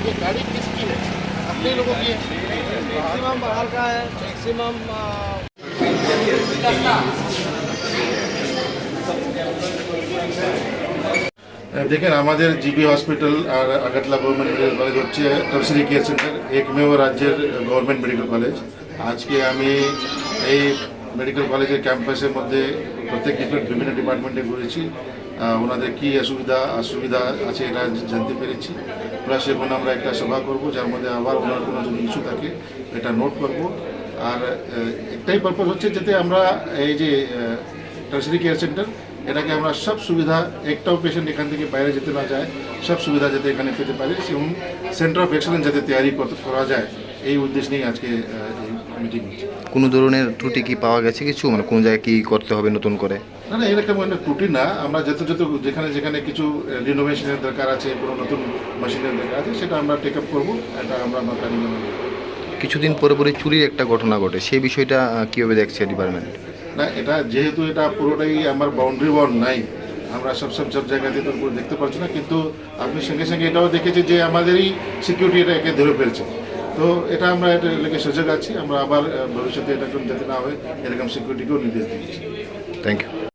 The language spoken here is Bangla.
ये गाड़ी किसकी है? अपने लोगों की है। मैक्सिमम बाहर का है, मैक्सिमम দেখেন আমাদের জিবি হসপিটাল আর আগরতলা গভর্নমেন্ট মেডিকেল কলেজ হচ্ছে টার্সিয়ারি কেয়ার সেন্টার, একমেव রাজ্যের গভর্নমেন্ট মেডিকেল কলেজ। আজকে আমি এই মেডিকেল কলেজের ক্যাম্পাসের মধ্যে প্রত্যেক বিভিন্ন ডিপার্টমেন্টে ঘুরেছি, ওনাদের কী অসুবিধা আছে এটা জানতে পেরেছি। প্লাস এখন আমরা একটা সভা করব, যার মধ্যে আবার ওনার কোনো যদি ইস্যু থাকে এটা নোট করব। আর একটাই পারপাস হচ্ছে যাতে আমরা এই যে টার্সিয়ারি কেয়ার সেন্টার এটাকে আমরা সব সুবিধা, একটাও পেশেন্ট এখান থেকে বাইরে যেতে না যায়, সব সুবিধা যাতে এখানে পেতে পারে এবং সেন্টার অফ এক্সেলেন্স যাতে তৈরি করা যায়, এই উদ্দেশ্য নিয়ে আজকে এই মিটিং হচ্ছে। কোনো ধরনের ত্রুটি কি পাওয়া গেছে কিছু, মানে কোন জায়গায় কী করতে হবে নতুন করে? না না, এরকম একটা ত্রুটি না। আমরা যেখানে যেখানে কিছু রিনোভেশনের দরকার আছে, কোনো নতুন মেশিনের দরকার আছে, সেটা আমরা টেক আপ করবো। এটা আমরা প্ল্যানিং। কিছুদিন পরে পরে চুরির একটা ঘটনা ঘটে, সেই বিষয়টা কীভাবে দেখছে ডিপার্টমেন্ট? না, এটা যেহেতু এটা পুরোটাই আমার বাউন্ডারি ওয়াল নাই, আমরা সব জায়গাতে তো দেখতে পাচ্ছি না, কিন্তু আপনি সঙ্গে সঙ্গে এটাও দেখেছি যে আমাদেরই সিকিউরিটি এটা একে ধরে ফেলছে। তো এটা আমরা এটা লেগে সজাগ আছি, আমরা আবার ভবিষ্যতে এটা যাতে না হয় এরকম সিকিউরিটিকেও নির্দেশ দিয়েছি। Thank you.